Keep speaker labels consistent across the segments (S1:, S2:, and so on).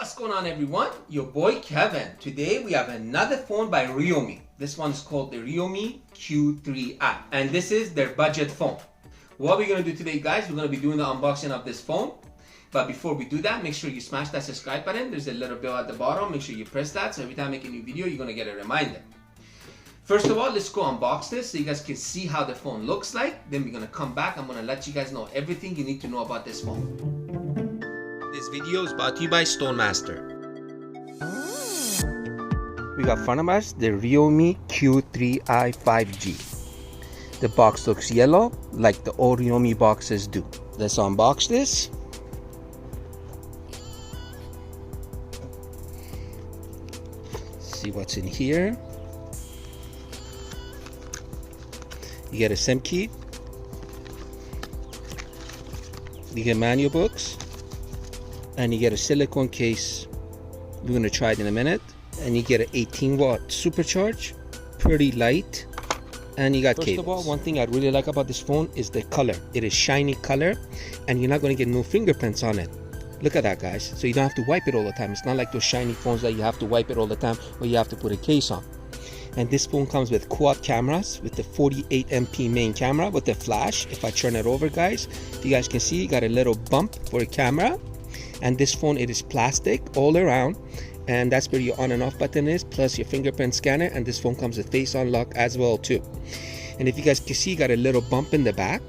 S1: What's going on, everyone? Your boy Kevin. Today we have another phone by REALME. This one is called the REALME Q3I, and this is their budget phone. What we're going to do today, guys, we're going to be doing the unboxing of this phone. But before we do that, make sure you smash that subscribe button. There's a little bell at the bottom. Make sure you press that, so every time I make a new video, you're going to get a reminder. First of all, let's go unbox this so you guys can see how the phone looks like. Then we're going to come back. I'm going to let you guys know everything you need to know about this phone. This video is brought to you by Stonemaster. We got in front of us the REALME Q3I 5G. The box looks yellow like the old REALME boxes do. Let's unbox this. See what's in here. You get a SIM key. You get manual books. And you get a silicone case. We're going to try it in a minute. And you get an 18-watt supercharge, pretty light, and you got cables. First of all, one thing I really like about this phone is the color. It is shiny color, and you're not going to get no fingerprints on it. Look at that, guys. So you don't have to wipe it all the time. It's not like those shiny phones that you have to wipe it all the time, or you have to put a case on. And this phone comes with quad cameras, with the 48 MP main camera with the flash. If I turn it over, guys, you guys can see you got a little bump for a camera. And this phone, it is plastic all around, and that's where your on and off button is, plus your fingerprint scanner. And this phone comes with face unlock as well too. And if you guys can see, you got a little bump in the back.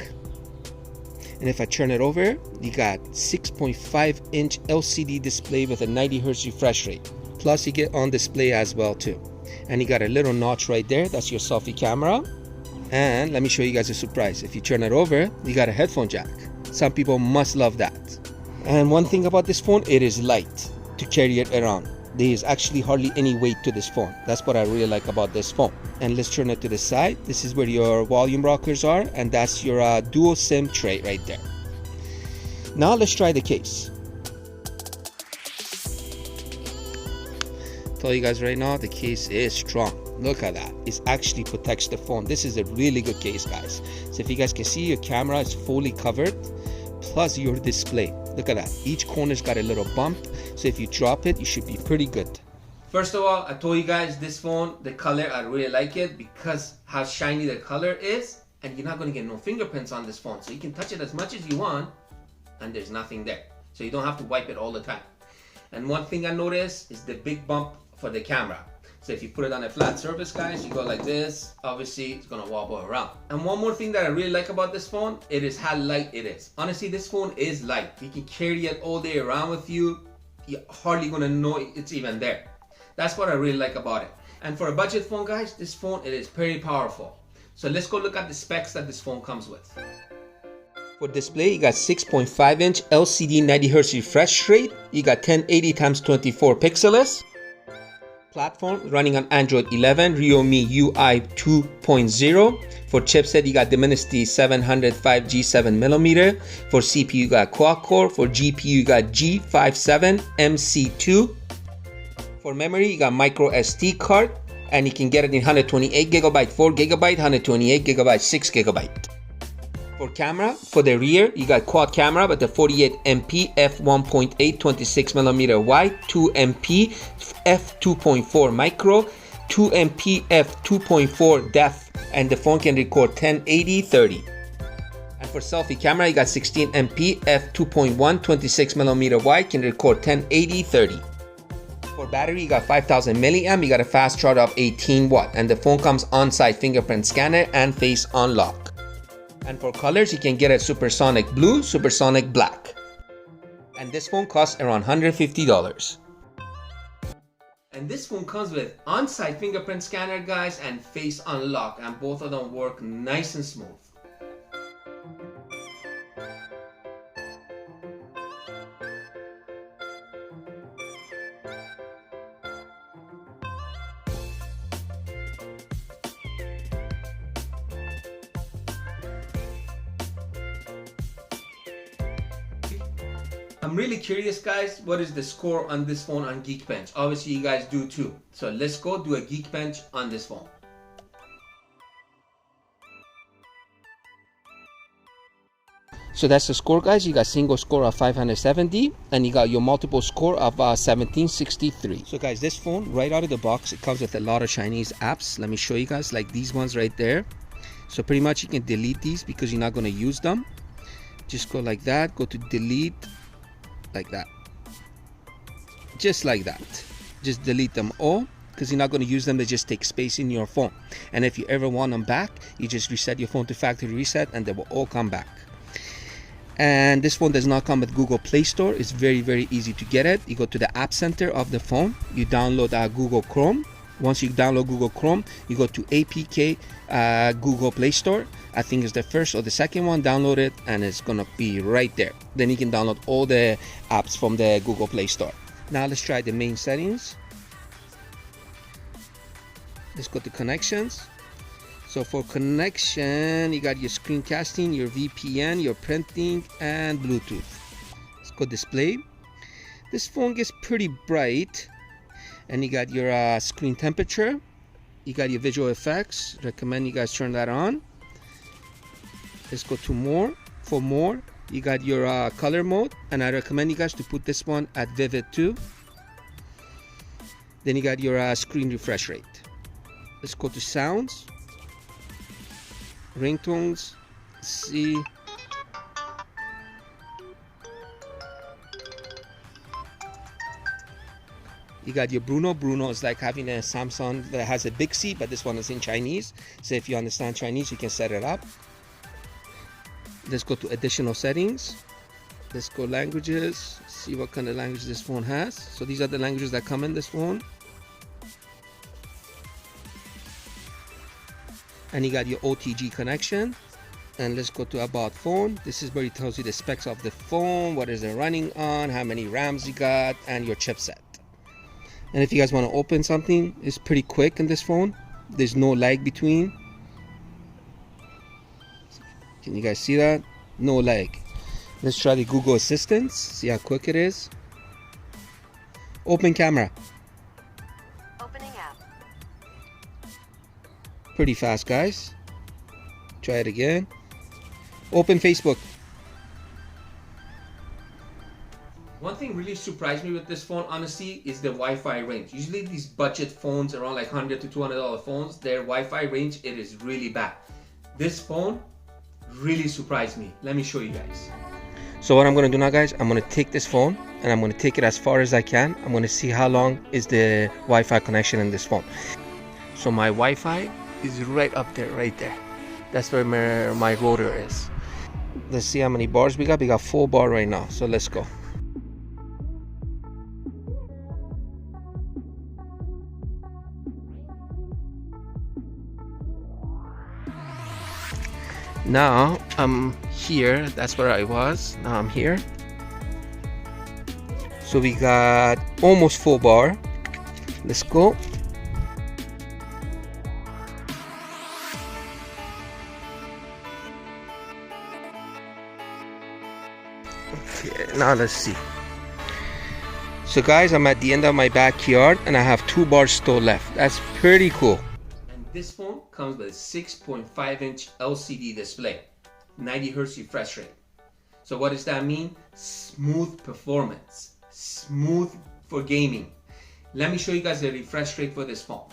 S1: And if I turn it over, you got 6.5-inch LCD display with a 90 Hz refresh rate, plus you get on display as well too. And you got a little notch right there, that's your selfie camera. And let me show you guys a surprise. If you turn it over, you got a headphone jack. Some people must love that. And one thing about this phone, it is light to carry it around. There is actually hardly any weight to this phone. That's what I really like about this phone. And let's turn it to the side. This is where your volume rockers are, and that's your dual SIM tray right there. Now let's try the case. Tell you guys right now, the case is strong. Look at that. It actually protects the phone. This is a really good case, guys. So if you guys can see, your camera is fully covered, plus your display. Look at that. Each corner's got a little bump, so if you drop it, you should be pretty good. First of all, I told you guys this phone, the color, I really like it because how shiny the color is, and you're not going to get no fingerprints on this phone. So you can touch it as much as you want, and there's nothing there. So you don't have to wipe it all the time. And one thing I noticed is the big bump for the camera. So if you put it on a flat surface, guys, you go like this, obviously it's gonna wobble around. And one more thing that I really like about this phone, it is how light it is. Honestly, this phone is light. You can carry it all day around with you. You're hardly gonna know it's even there. That's what I really like about it. And for a budget phone, guys, this phone, it is very powerful. So let's go look at the specs that this phone comes with. For display, you got 6.5-inch LCD 90 Hz refresh rate. You got 1080x24 pixels. Platform running on Android 11, REALME UI 2.0. For chipset, you got Dimensity 705G 7mm. For CPU, you got quad core. For GPU, you got G57 MC2. For memory, you got micro SD card, and you can get it in 128GB, 4GB, 128GB, 6GB. For camera, for the rear, you got quad camera with the 48 MP f1.8 26mm wide, 2 MP f2.4 micro, 2 MP f2.4 depth, and the phone can record 1080-30. And for selfie camera, you got 16 MP f2.1 26mm wide, can record 1080-30. For battery, you got 5000 mAh, you got a fast charge of 18 watt, and the phone comes on-site fingerprint scanner and face unlock. And for colors, you can get a supersonic blue, supersonic black. And this phone costs around $150. And this phone comes with on-site fingerprint scanner, guys, and face unlock, and both of them work nice and smooth. I'm really curious, guys, what is the score on this phone on Geekbench? Obviously, you guys do too. So let's go do a Geekbench on this phone. So that's the score, guys. You got single score of 570 and you got your multiple score of 1763. So guys, this phone right out of the box, it comes with a lot of Chinese apps. Let me show you guys, like these ones right there. So pretty much you can delete these because you're not going to use them. Just go like that, go to delete, like that, just like that. Just delete them all because you're not going to use them. They just take space in your phone, and if you ever want them back, you just reset your phone to factory reset and they will all come back. And this phone does not come with Google Play Store. It's very easy to get it. You go to the app center of the phone, you download Google Chrome. Once you download Google Chrome, you go to APK Google Play Store. I think it's the first or the second one. Download it and it's gonna be right there. Then you can download all the apps from the Google Play Store. Now let's try the main settings. Let's go to connections. So for connection, you got your screencasting, your VPN, your printing, and Bluetooth. Let's go display. This phone gets pretty bright. And you got your screen temperature. You got your visual effects. Recommend you guys turn that on. Let's go to more. For more, you got your color mode. And I recommend you guys to put this one at Vivid 2. Then you got your screen refresh rate. Let's go to sounds. Ringtones. Let's see. You got your Bruno. Bruno is like having a Samsung that has a big C, but this one is in Chinese. So if you understand Chinese, you can set it up. Let's go to additional settings. Let's go languages. See what kind of language this phone has. So these are the languages that come in this phone. And you got your OTG connection. And let's go to about phone. This is where it tells you the specs of the phone, what is it running on, how many RAMs you got, and your chipset. And if you guys want to open something, it's pretty quick in this phone. There's no lag between. Can you guys see that? No lag. Let's try the Google Assistant. See how quick it is. Open camera.
S2: Opening app.
S1: Pretty fast, guys. Try it again. Open Facebook. One thing really surprised me with this phone, honestly, is the Wi-Fi range. Usually these budget phones, around like $100 to $200 phones, their Wi-Fi range, it is really bad. This phone really surprised me. Let me show you guys. So what I'm going to do now, guys, I'm going to take this phone and I'm going to take it as far as I can. I'm going to see how long is the Wi-Fi connection in this phone. So my Wi-Fi is right up there, right there. That's where my router is. Let's see how many bars we got. We got 4 bars right now. So let's go. Now I'm here. That's where I was. Now I'm here. So we got almost 4 bar. Let's go. Okay, now let's see. So guys, I'm at the end of my backyard and I have 2 bars still left. That's pretty cool. And this phone comes with a 6.5-inch LCD display, 90 Hz refresh rate. So what does that mean? Smooth performance, smooth for gaming. Let me show you guys the refresh rate for this phone.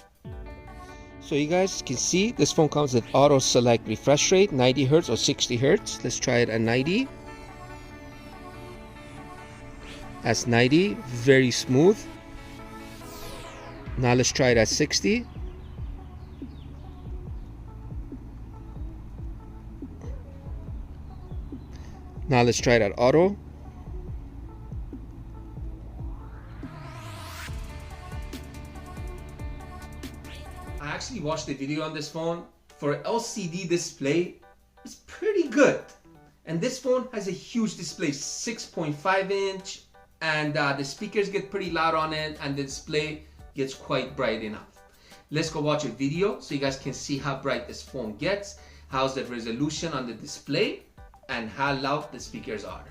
S1: So you guys can see this phone comes with auto select refresh rate, 90 Hz or 60 Hz. Let's try it at 90. That's 90, very smooth. Now let's try it at 60. Now let's try it at auto. I actually watched the video on this phone. For LCD display, it's pretty good. And this phone has a huge display, 6.5-inch. And the speakers get pretty loud on it and the display gets quite bright enough. Let's go watch a video so you guys can see how bright this phone gets, how's the resolution on the display, and how loud the speakers are.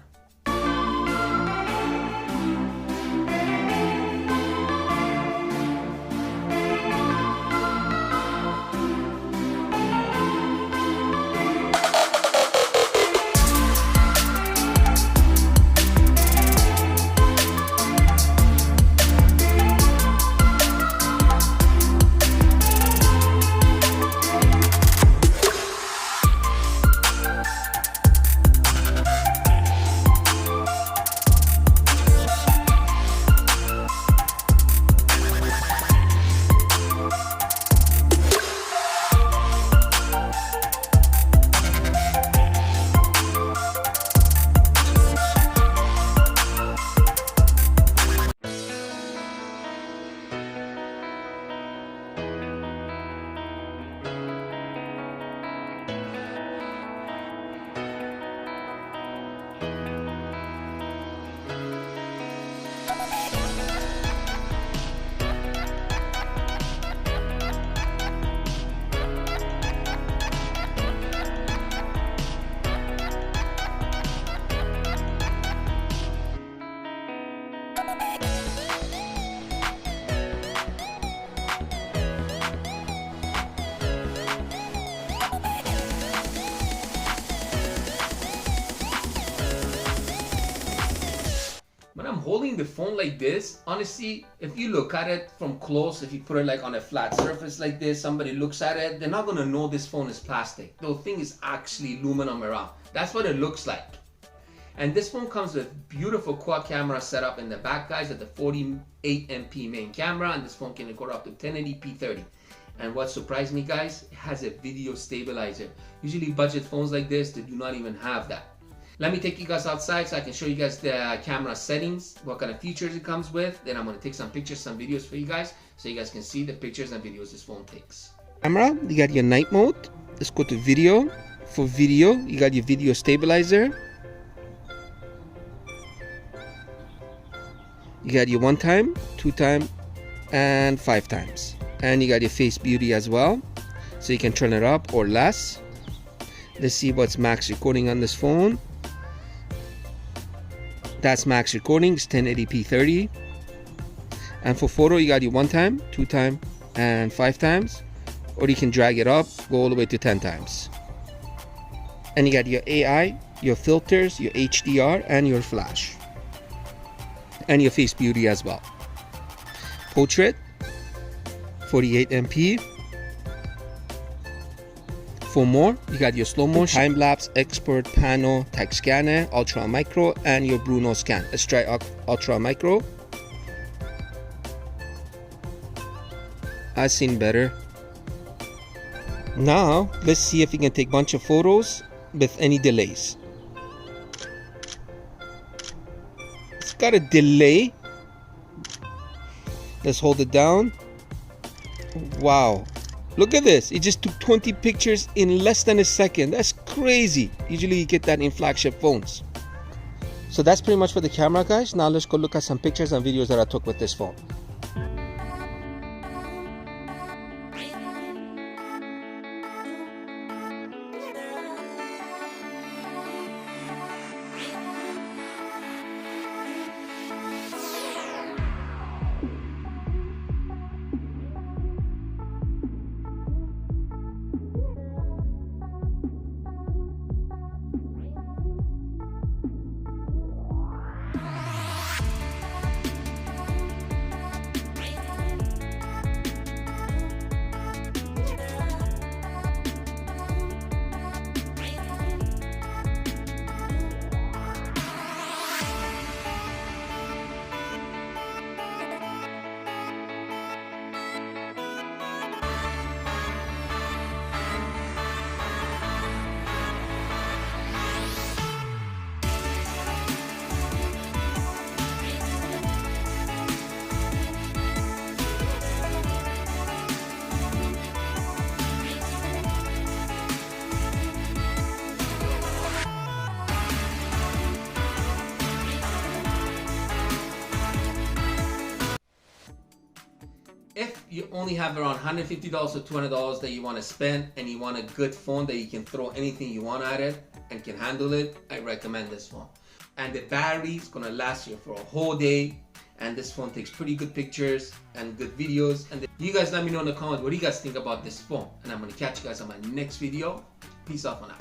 S1: holding the phone like this, honestly, if you look at it from close, if you put it like on a flat surface like this, somebody looks at it, they're not gonna know this phone is plastic. The thing is actually aluminum around. That's what it looks like. And this phone comes with beautiful quad camera setup in the back, guys, at the 48 MP main camera, and this phone can record up to 1080p 30. And what surprised me, guys, it has a video stabilizer. Usually budget phones like this, they do not even have that. Let me take you guys outside so I can show you guys the camera settings, what kind of features it comes with. Then I'm going to take some pictures, some videos for you guys, so you guys can see the pictures and videos this phone takes. Camera, you got your night mode. Let's go to video. For video, you got your video stabilizer. You got your 1 time, 2 time, and 5 times. And you got your face beauty as well, so you can turn it up or less. Let's see what's max recording on this phone. That's max recording, it's 1080p 30. And for photo, you got your 1 time, 2 time, and 5 times. Or you can drag it up, go all the way to 10 times. And you got your AI, your filters, your HDR, and your flash. And your face beauty as well. Portrait, 48 MP. For more, you got your slow motion, time lapse, expert, panel, tag scanner, ultra micro, and your Bruno scan. Let's try ultra micro. I've seen better. Now let's see if we can take a bunch of photos with any delays. It's got a delay. Let's hold it down. Wow, look at this. It just took 20 pictures in less than a second. That's crazy. Usually you get that in flagship phones. So that's pretty much for the camera, guys. Now let's go look at some pictures and videos that I took with this phone. If you only have around $150 or $200 that you want to spend and you want a good phone that you can throw anything you want at it and can handle it, I recommend this phone. And the battery is going to last you for a whole day, and this phone takes pretty good pictures and good videos. And you guys let me know in the comments what do you guys think about this phone, and I'm going to catch you guys on my next video. Peace out for now.